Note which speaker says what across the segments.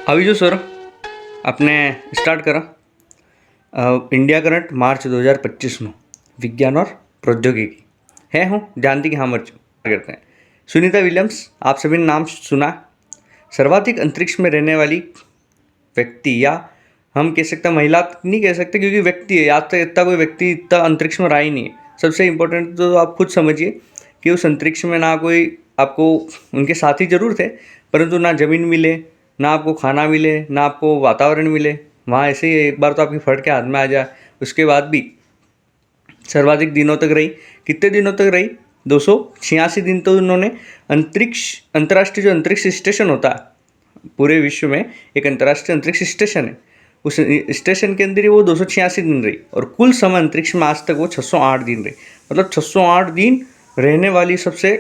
Speaker 1: How जो sir आपने start करा इंडिया करंट मार्च 2025 में विज्ञान और प्रौद्योगिकी है हूँ जानती कि हाँ मर्ज करते हैं। सुनीता विलियम्स, आप सभी ने नाम सुना। सर्वाधिक अंतरिक्ष में रहने वाली व्यक्ति, या हम कह सकते हैं महिला नहीं कह सकते क्योंकि व्यक्ति है, आज तक इतना कोई व्यक्ति इतना अंतरिक्ष में रहा ही नहीं है। सबसे इम्पोर्टेंट तो आप खुद समझिए कि उस अंतरिक्ष में ना कोई आपको, उनके साथी जरूर थे परंतु ना ज़मीन मिले, ना आपको खाना मिले, ना आपको वातावरण मिले। वहाँ ऐसे ही एक बार तो आपकी फट के हाथ में आ जाए। उसके बाद भी सर्वाधिक दिनों तक रही। कितने दिनों तक रही? 286 दिन तो उन्होंने अंतर्राष्ट्रीय जो अंतरिक्ष स्टेशन होता है पूरे विश्व में, एक अंतर्राष्ट्रीय अंतरिक्ष स्टेशन है, उस स्टेशन के अंदर ही वो 286 दिन रही। और कुल समय अंतरिक्ष में आज तक वो 608 दिन रही। मतलब 608 दिन रहने वाली सबसे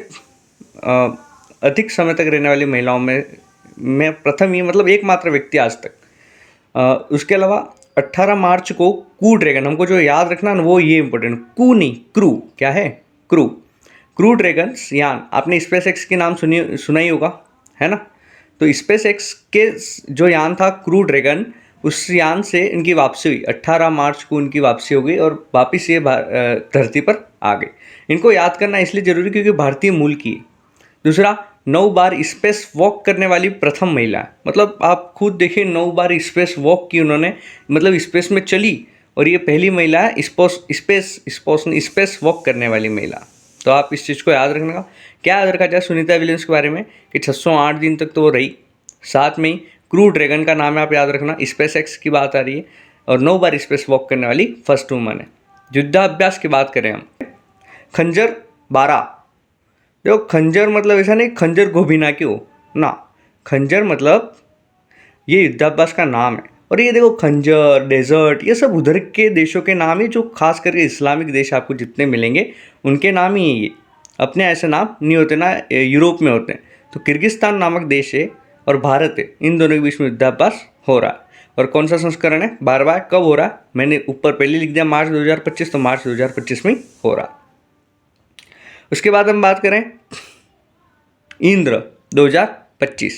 Speaker 1: अधिक समय तक रहने वाली महिलाओं में प्रथम ही, मतलब एकमात्र व्यक्ति आज तक। उसके अलावा 18 मार्च को क्रू ड्रैगन, हमको जो याद रखना ना वो ये इंपॉर्टेंट, क्रू नहीं क्रू, क्या है क्रू ड्रैगन यान। आपने स्पेस एक्स के नाम सुना ही होगा, है ना। तो स्पेस एक्स के जो यान था क्रू ड्रैगन, उस यान से इनकी वापसी हुई। 18 मार्च को इनकी वापसी हो गई और वापस ये धरती पर आ गए। इनको याद करना इसलिए जरूरी क्योंकि भारतीय मूल की है। दूसरा, 9 बार स्पेस वॉक करने वाली प्रथम महिला। मतलब आप खुद देखिए, 9 बार स्पेस वॉक की उन्होंने, मतलब स्पेस में चली, और ये पहली महिला है स्पेस वॉक करने वाली महिला। तो आप इस चीज़ को याद रखने का क्या याद रखा जाए सुनीता विलियम्स के बारे में कि 608 दिन तक तो वो रही। साथ में ही क्रू ड्रैगन का नाम है, आप याद रखना। स्पेस एक्स की बात आ रही है और 9 बार स्पेस वॉक करने वाली फर्स्ट वुमन है। युद्धाभ्यास की बात करें हम, खंजर 12। देखो खंजर मतलब ऐसा नहीं खंजर गोभिना की हो ना, खंजर मतलब ये युद्धाभ्यास का नाम है। और ये देखो खंजर, डेजर्ट, ये सब उधर के देशों के नाम है, जो खास करके इस्लामिक देश आपको जितने मिलेंगे उनके नाम ही है ये। अपने ऐसे नाम नहीं होते ना, यूरोप में होते हैं। तो किर्गिस्तान नामक देश है और भारत है, इन दोनों के बीच में युद्धाभ्यास हो रहा है। और कौन सा संस्करण है? 12वां। कब हो रहा है? मैंने ऊपर पहले लिख दिया मार्च 2025, तो मार्च 2025 में हो रहा। उसके बाद हम बात करें इंद्र 2025।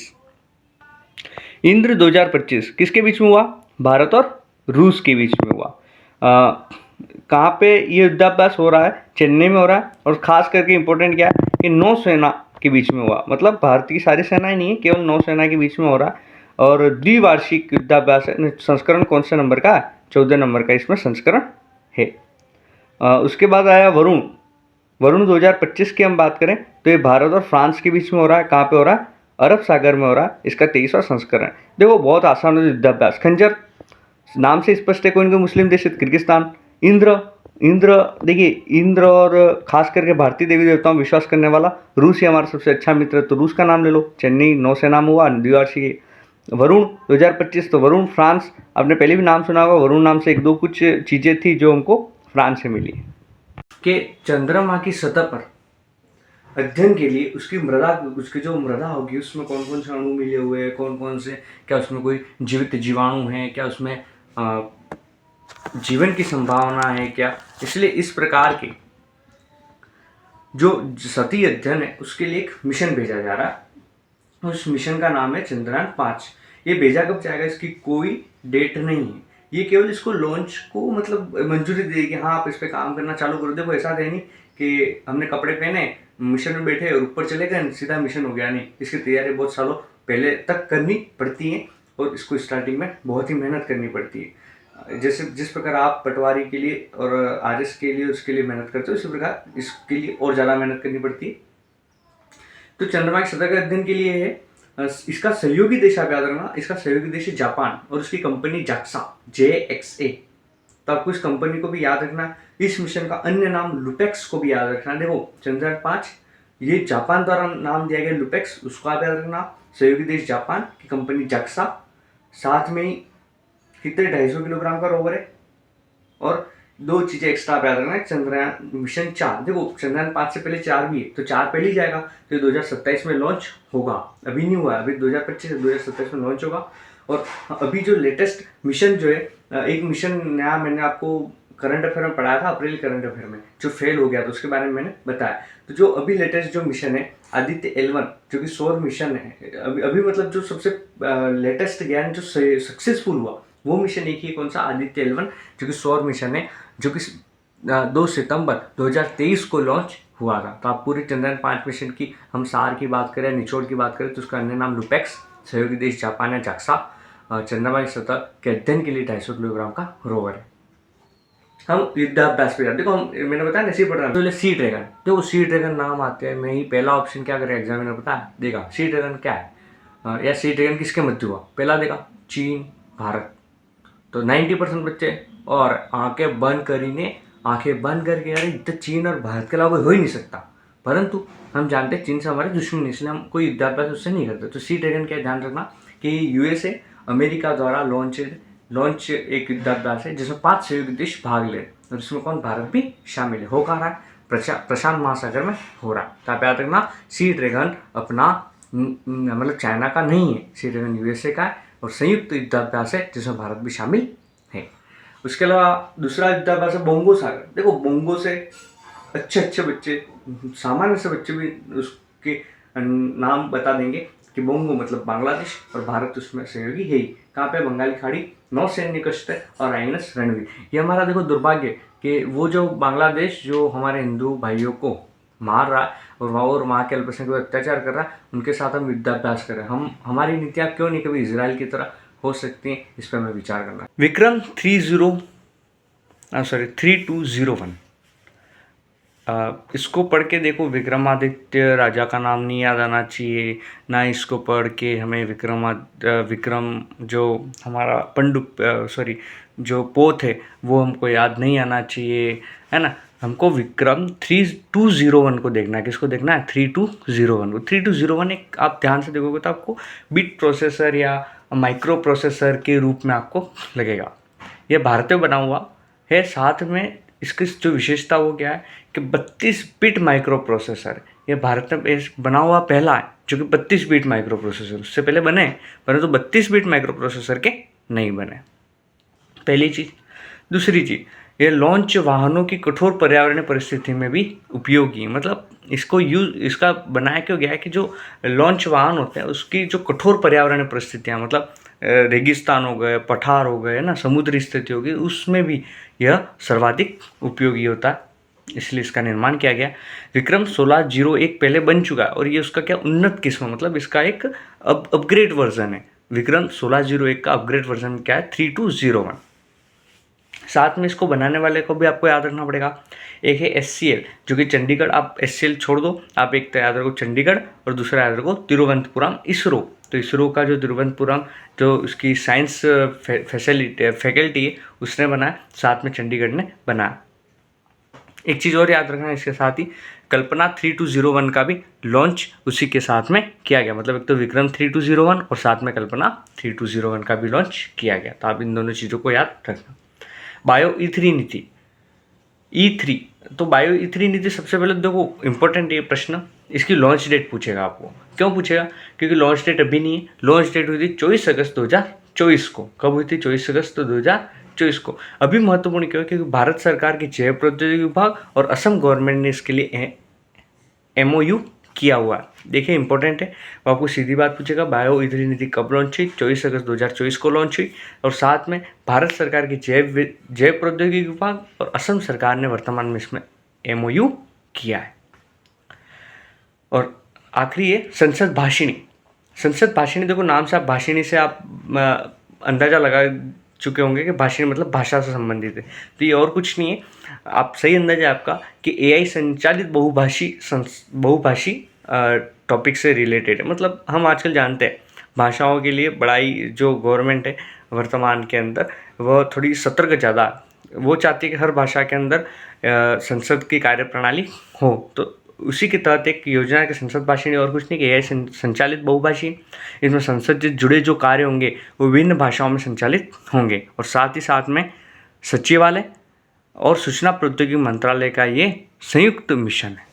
Speaker 1: इंद्र 2025 किसके बीच में हुआ? भारत और रूस के बीच में हुआ। कहाँ पे ये युद्धाभ्यास हो रहा है? चेन्नई में हो रहा है। और खास करके इंपॉर्टेंट क्या है कि नौसेना के बीच में हुआ। मतलब भारत की सारी सेनाएं नहीं है, केवल नौसेना के बीच में हो रहा है। और द्विवार्षिक युद्धाभ्यास है। संस्करण कौन से नंबर का है? 14 नंबर का इसमें संस्करण है। उसके बाद आया वरुण 2025 की हम बात करें तो ये भारत और फ्रांस के बीच में हो रहा है। कहाँ पे हो रहा है? अरब सागर में हो रहा है। इसका 23वां संस्करण है। देखो बहुत आसान है युद्धाभ्यास। खंजर नाम से स्पष्ट है, कोई इनके मुस्लिम देश है किर्गिस्तान। इंद्र देखिए, इंद्र और खास करके भारतीय देवी देवताओं में विश्वास करने वाला रूस ही हमारा सबसे अच्छा मित्र है, तो रूस का नाम ले लो। चेन्नई नौसेना में हुआ द्विवार्षिक। वरुण 2025, तो वरुण फ्रांस, आपने पहले भी नाम सुना होगा। वरुण नाम से एक दो कुछ चीज़ें थी जो हमको फ्रांस से मिली। कि चंद्रमा की सतह पर अध्ययन के लिए उसकी जो मृदा होगी उसमें कौन कौन से अणु मिले हुए हैं, कौन कौन से, क्या उसमें कोई जीवित जीवाणु हैं, क्या उसमें जीवन की संभावना है क्या। इसलिए इस प्रकार के जो सतही अध्ययन है उसके लिए एक मिशन भेजा जा रहा है। उस मिशन का नाम है चंद्रयान 5। ये भेजा कब जाएगा इसकी कोई डेट नहीं है। ये केवल इसको लॉन्च को मतलब मंजूरी देगी, हाँ आप इस पर काम करना चालू करो। देखो ऐसा है नहीं कि हमने कपड़े पहने, मिशन में बैठे और ऊपर चले गए सीधा मिशन हो गया। नहीं, इसकी तैयारी बहुत सालों पहले तक करनी पड़ती है और इसको स्टार्टिंग में बहुत ही मेहनत करनी पड़ती है। जैसे जिस प्रकार आप पटवारी के लिए और आरएस के लिए उसके लिए मेहनत करते हो, इसी प्रकार इसके लिए और ज़्यादा मेहनत करनी पड़ती है। तो चंद्रमा की सतह के अध्ययन के लिए है। इसका सहयोगी देश आप याद रखना, इसका सहयोगी देश है जापान और उसकी कंपनी JAXA JXA। तो आपको इस कंपनी को भी याद रखना। इस मिशन का अन्य नाम लुपेक्स को भी याद रखना। देखो चंद्रयान 5 ये जापान द्वारा नाम दिया गया लुपेक्स, उसको आप याद रखना। सहयोगी देश जापान की कंपनी JAXA, साथ में ही कितने 250 किलोग्राम का रोवर है। और दो चीजें एक्स्ट्रा आप याद रखना। चंद्रयान मिशन 4, देखो चंद्रयान 5 से पहले 4 भी है, तो 4 पहले ही जाएगा तो 2027 में लॉन्च होगा। अभी नहीं हुआ, अभी 2025 से 2027 में लॉन्च होगा। और अभी जो लेटेस्ट मिशन जो है, एक मिशन नया मैंने आपको करंट अफेयर में पढ़ाया था, अप्रैल करंट अफेयर में, जो फेल हो गया था उसके बारे में मैंने बताया। तो जो अभी लेटेस्ट जो मिशन है आदित्य L1, जो कि सौर मिशन है, अभी मतलब जो सबसे लेटेस्ट ज्ञान जो सक्सेसफुल हुआ वो मिशन एक ही, कौन सा, आदित्य L1, जो कि सौर मिशन है, जो कि 2 सितंबर 2023 को लॉन्च हुआ था। तो आप पूरे चंद्रयान 5 मिशन की हम सार की बात करें, निचोड़ की बात करें, तो उसका अन्य नाम लुपेक्स, सहयोगी देश जापान या जाक्सा, चंद्रमा की सतह के अध्ययन के लिए 250 किलोग्राम का रोवर है। हम युद्धाभ्यास पे जाते, देखो हम, मैंने बताया ना, सी पढ़ रहा हूँ, तो सी ड्रैगन, देखो सी ड्रैगन नाम आते हैं मैं ही पहला ऑप्शन क्या करें एग्जामिनर पता है देगा, सी ड्रैगन क्या है, या सी ड्रैगन किसके मध्य हुआ, पहला देगा चीन भारत। तो 90% बच्चे और आंखें बंद करके यार तो चीन और भारत के अलावा हो ही नहीं सकता, परंतु हम जानते हैं चीन से हमारे दुश्मन, इसलिए हम कोई युद्धाभ्यास उससे नहीं करते। तो सी ड्रैगन क्या ध्यान रखना कि USA अमेरिका द्वारा लॉन्च एक युद्धाभ्यास है जिसमें 5 सहयोगी देश भाग ले, और इसमें कौन, भारत भी शामिल है। हो कहाँ रहा है, प्रशांत महासागर में हो रहा है। तो आप याद रखना सी ड्रैगन अपना मतलब चाइना का नहीं है, सी ड्रैगन USA का है और संयुक्त युद्धाभ्यास है जिसमें भारत भी शामिल है। उसके अलावा दूसरा युद्धाभ्यास है बोंगो सागर। देखो बोंगो से अच्छे बच्चे, सामान्य से बच्चे भी उसके नाम बता देंगे कि बोंगो मतलब बांग्लादेश और भारत उसमें सहयोगी है ही। कहाँ पे, बंगाली खाड़ी, नौसैन्य कष्ट और आइनस रणवीर। ये हमारा देखो दुर्भाग्य कि वो जो बांग्लादेश जो हमारे हिंदू भाइयों को मार रहा है और वहाँ के अल्पसंख्यकों पर अत्याचार कर रहा है, उनके साथ हम युद्धाभ्यास कर रहे हैं। हमारी नीतियाँ क्यों नहीं कभी इजराइल की तरह हो सकती हैं, इस पर हमें विचार करना है। विक्रम 3201, इसको पढ़ के देखो, विक्रमादित्य राजा का नाम नहीं याद आना चाहिए, ना इसको पढ़ के हमें विक्रम जो हमारा जो पोत है वो हमको याद नहीं आना चाहिए, है ना। हमको विक्रम 3201 को देखना है। किसको देखना है, 3201 को। 3201 एक आप ध्यान से देखोगे तो आपको बिट प्रोसेसर या माइक्रो प्रोसेसर के रूप में आपको लगेगा। यह भारत में बना हुआ है, साथ में इसकी जो विशेषता वो क्या है कि 32 बिट माइक्रो प्रोसेसर, ये भारत में बना हुआ पहला है जो कि 32 बिट माइक्रो प्रोसेसर, उससे पहले बने परंतु 32 बिट माइक्रो प्रोसेसर के नहीं बने, पहली चीज़। दूसरी चीज़, ये लॉन्च वाहनों की कठोर पर्यावरणीय परिस्थिति में भी उपयोगी, मतलब इसका बनाया क्यों गया है कि जो लॉन्च वाहन होते हैं उसकी जो कठोर पर्यावरणीय परिस्थितियाँ, मतलब रेगिस्तान हो गए, पठार हो गए ना, समुद्री स्थिति होगी, उसमें भी यह सर्वाधिक उपयोगी होता है, इसलिए इसका निर्माण किया गया। विक्रम 1601 पहले बन चुका है और ये उसका क्या उन्नत किस्म, मतलब इसका एक अपग्रेड वर्जन है। विक्रम 1601 का अपग्रेड वर्जन क्या है, 3201। साथ में इसको बनाने वाले को भी आपको याद रखना पड़ेगा। एक है SCL जो कि चंडीगढ़, आप SCL छोड़ दो, आप एक तो याद रखो चंडीगढ़ और दूसरा याद रखो तिरुवनंतपुरम इसरो। तो इसरो का जो तिरुवनंतपुरम जो उसकी साइंस फैकल्टी है उसने बनाया, साथ में चंडीगढ़ ने बनाया। एक चीज़ और याद रखना इसके साथ ही, कल्पना 3201 का भी लॉन्च उसी के साथ में किया गया, मतलब एक तो विक्रम 3201 और साथ में कल्पना 3201 का भी लॉन्च किया गया। तो आप इन दोनों चीज़ों को याद रखना। बायो E3 नीति, E3, तो बायो E3 नीति सबसे पहले देखो इंपॉर्टेंट ये प्रश्न, इसकी लॉन्च डेट पूछेगा आपको। क्यों पूछेगा, क्योंकि लॉन्च डेट अभी नहीं है, लॉन्च डेट हुई थी 24 अगस्त 2024 को। कब हुई थी, 24 अगस्त 2024 को। अभी महत्वपूर्ण क्यों है, क्योंकि भारत सरकार की जैव प्रौद्योगिकी विभाग और असम गवर्नमेंट ने इसके लिए MOU किया हुआ है। देखिए इंपॉर्टेंट है, वो आपको सीधी बात पूछेगा, बायो E3 नीति कब लॉन्च हुई, 24 अगस्त 2024 को लॉन्च हुई, और साथ में भारत सरकार की जैव प्रौद्योगिकी विभाग और असम सरकार ने वर्तमान में इसमें MOU किया है। और आखिरी है संसद भाषिणी। संसद भाषिणी, देखो नाम से आप भाषिणी से आप अंदाजा लगा चुके होंगे कि भाषिणी मतलब भाषा से संबंधित है, तो ये और कुछ नहीं है, आप सही अंदाजा है आपका कि AI संचालित बहुभाषी टॉपिक से रिलेटेड है। मतलब हम आजकल जानते हैं भाषाओं के लिए बड़ाई जो गवर्नमेंट है वर्तमान के अंदर वह थोड़ी सतर्क ज़्यादा, वो चाहती है कि हर भाषा के अंदर संसद की कार्यप्रणाली हो, तो उसी के तहत एक योजना के संसद भाषिणी और कुछ नहीं कि AI संचालित बहुभाषी। इसमें संसद से जुड़े जो कार्य होंगे वो विभिन्न भाषाओं में संचालित होंगे, और साथ ही साथ में सचिवालय और सूचना प्रौद्योगिकी मंत्रालय का ये संयुक्त मिशन है।